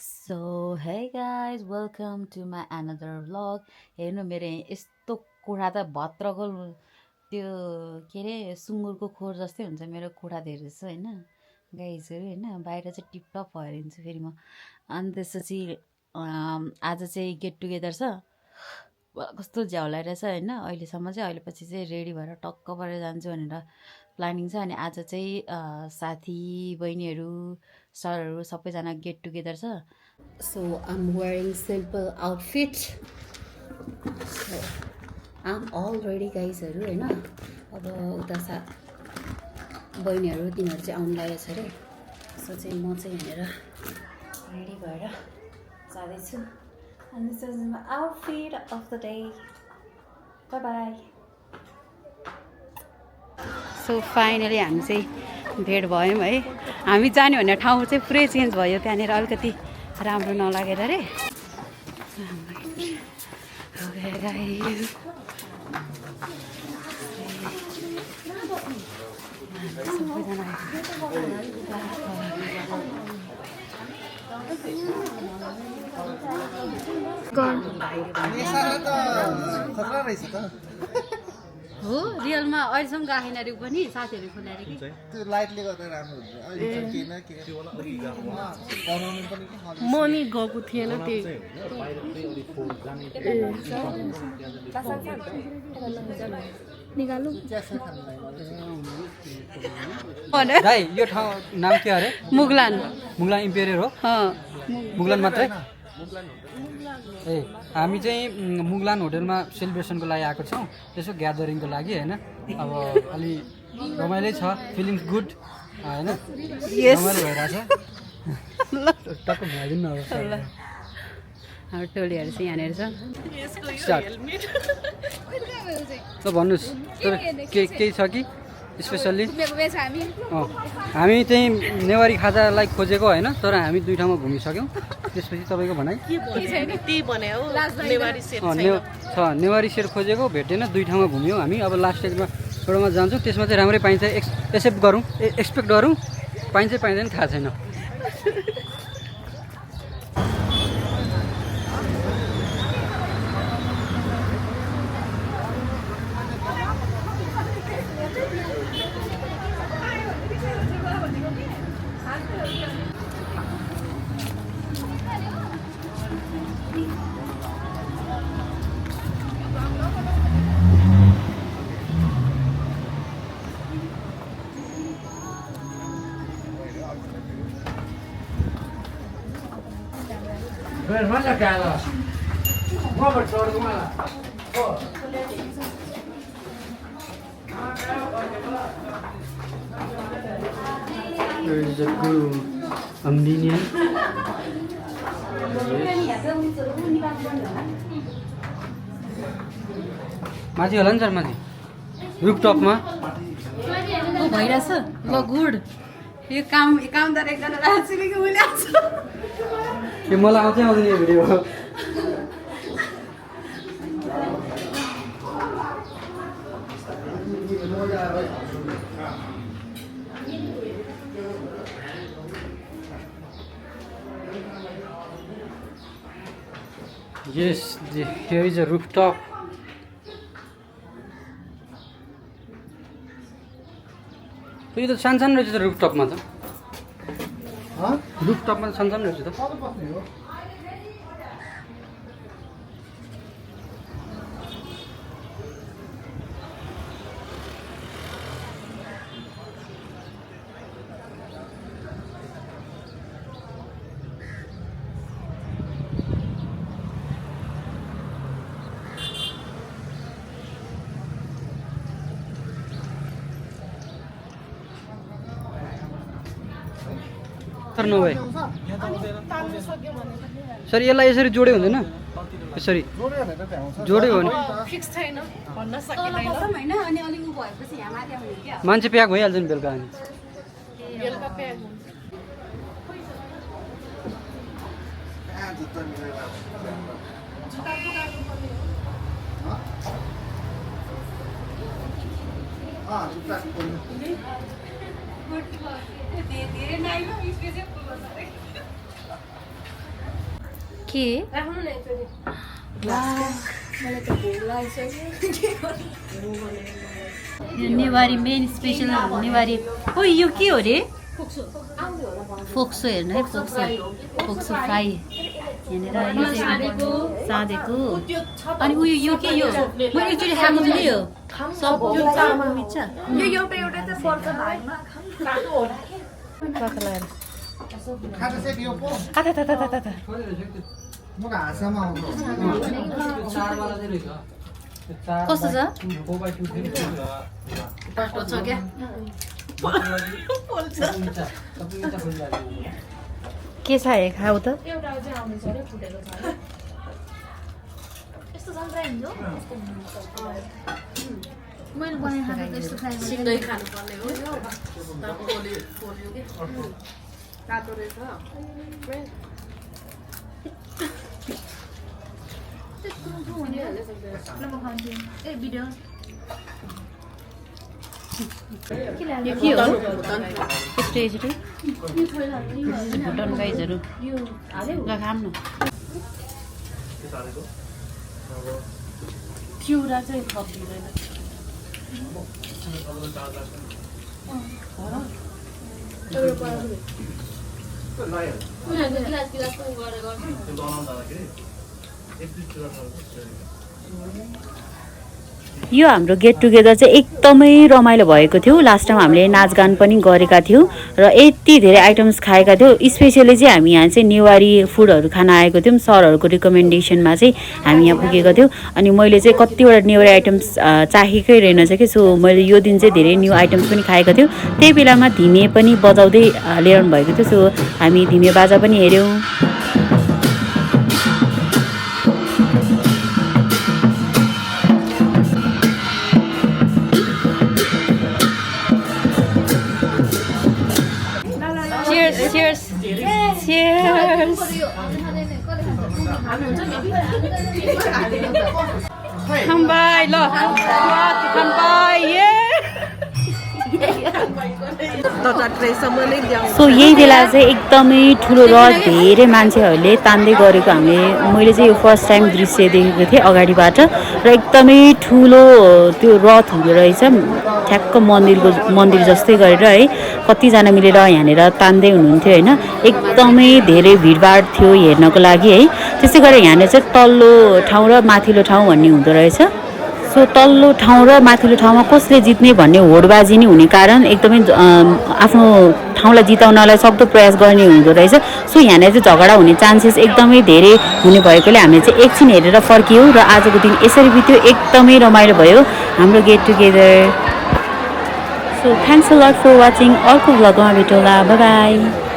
So hey guys, welcome to my another vlog. हेर्नु मेरो यस्तो कुखुरा त भत्रको त्यो के अरे सुँगुरको खोर जस्तै हुन्छ मेरो कुखुरा धेरै छ होइन गाइजहरू होइन बाहिर चाहिँ टिपटप भएर हिँड्छु फेरि म अनि त्यसपछि आज चाहिँ गेट टुगेदर छ कस्तो झ्याउ रहेछ होइन अहिलेसम्म चाहिँ अहिले चाहिँ रेडी भएर टक्क परेर जान्छु भनेर प्लानिङ छ अनि आज चाहिँ साथी बहिनीहरू सरहरू सबैजना गेट टुगेदर छ so I'm wearing simple outfit so I'm already गाइजहरू होइन अब उता बहिनीहरू तिनीहरू चाहिँ आउनु लागेको छ अरे सो चाहिँ म चाहिँ यहाँनिर रेडी भएर जाँदैछु and this is my outfit of the day. Bye bye. So finally हामी चाहिँ भेट भयौँ है हामी जाने भन्ने ठाउँ चाहिँ पुरै चेन्ज भयो त्यहाँनिर अलिकति राम्रो नलागेर रे हो रियलमा अहिलेसम्म गएन अरे पनि साथीहरू खोलाएर कि त्यो लाइटले गर्दा राम्रो हुन्छ अहिले केही न केही बनाउनु पनि म नि गएको थिएन त्यही निकाल्नु दाइ यो ठाउँ नाम के अरे मुगलान मुगलान इम्पेरियर हो मुगलान मात्रै ए हामी चाहिँ मुगलान होटलमा सेलिब्रेसनको लागि आएको छौँ त्यसो ग्यादरिङको लागि होइन अब अलि रमाइलो छ फिलिङ्स गुड होइन रमाइलो भइरहेछ टक्क भइदिनु न अब हाम्रो टोलीहरू चाहिँ यहाँनिर छ स्टार्ट ल भन्नुहोस् तर केही छ कि स्पेसल्ली हामी चाहिँ नेवारी खाजालाई खोजेको होइन तर हामी दुई ठाउँमा घुमिसक्यौँ त्यसपछि तपाईँको भनाइ नेवारी सेर खोजेको भेटेन दुई ठाउँमा घुम्यौँ हामी अब लास्ट एउटामा जान्छौँ त्यसमा चाहिँ राम्रै पाइन्छ एक्सेप्ट गरौँ एक्सपेक्ट गरौँ पाइन्छ पाइँदैन थाहा छैन There is a guru, Armenian. माथि होला नि सर माथि रुफटपमा भइरहेछ ल गुड यो कामदार एकजना राख्छु कि मैले यो मलाई आउँथै आउँदैन यो video Yes, here is a rooftop. यो त सानसानो रहेछ त रुफटपमा त रुफटपमा त सानसानो रहेछ त नभए सर यसलाई यसरी जोड्यो हुँदैन यसरी जोड्यो भने मान्छे प्याक भइहाल्छ नि बेलुका अनि के नेवारी मेन स्पेसल नेवारी ओ यो के हो रे फोक्सो हेर्नु है फोक्सो फ्राई यहाँनिर यो चाहिँ साँधेको अनि उयो यो के यो म एकचोटि खाएको छु नि यो सब मिल्छ यो एउटा एउटा चाहिँ पर्छ भाइमा खाजा चाहिँ दियो पो म घाँसमा कस्तो छ के छ हे खाऊ त मैले बनाएर त्यस्तो सिक्दै खानुपर्ने हो तातो रहेछ भुटन गाइजहरू ल खाम न चिउरा चाहिँ थपिँदैन यो हाम्रो गेट टुगेदर चाहिँ एकदमै रमाइलो भएको थियो लास्ट टाइम हामीले नाचगान पनि गरेका थियौँ र यति धेरै आइटम्स खाएका थियौँ स्पेसली चाहिँ हामी यहाँ चाहिँ नेवारी फुडहरू खान आएको थियौँ सरहरूको रिकमेन्डेसनमा चाहिँ हामी यहाँ पुगेको थियौँ अनि मैले चाहिँ कतिवटा नेवारी आइटम्स चाहेकै रहेनछ कि सो मैले यो दिन चाहिँ धेरै न्यू आइटम्स पनि खाएको थियौँ त्यही बेलामा धिमे पनि बजाउँदै ल्याउनु भएको थियो सो हामी धिमे बाजा पनि हेऱ्यौँ Cheers. Cheers. Come by, look. Come by, yeah. So यही बेला चाहिँ एकदमै ठुलो रथ धेरै मान्छेहरूले तान्दै गरेको मैले चाहिँ यो फर्स्ट टाइम दृश्य देखेको थिएँ अगाडिबाट र एकदमै ठुलो त्यो रथ हुँदो रहेछ ठ्याक्क मन्दिर जस्तै गरेर है कतिजना मिलेर यहाँनिर तान्दै हुनुहुन्थ्यो होइन एकदमै धेरै भिडभाड थियो हेर्नको लागि है त्यसै गरेर यहाँनिर चाहिँ तल्लो ठाउँ र माथिल्लो ठाउँ भन्ने हुँदो रहेछ सो तल्लो ठाउँ र माथिल्लो ठाउँमा कसले जित्ने भन्ने होडबाजी नै हुने कारण एकदमै आफ्नो ठाउँलाई जिताउनलाई सक्दो प्रयास गर्ने हुँदो रहेछ सो यहाँनिर चाहिँ झगडा हुने चान्सेस एकदमै धेरै हुने भएकोले हामीले चाहिँ एकछिन हेरेर फर्कियौँ र आजको दिन यसरी बित्यो एकदमै रमाइलो भयो हाम्रो get together so thanks a lot for watching अर्को भ्लगमा भेटौँला बाई बाई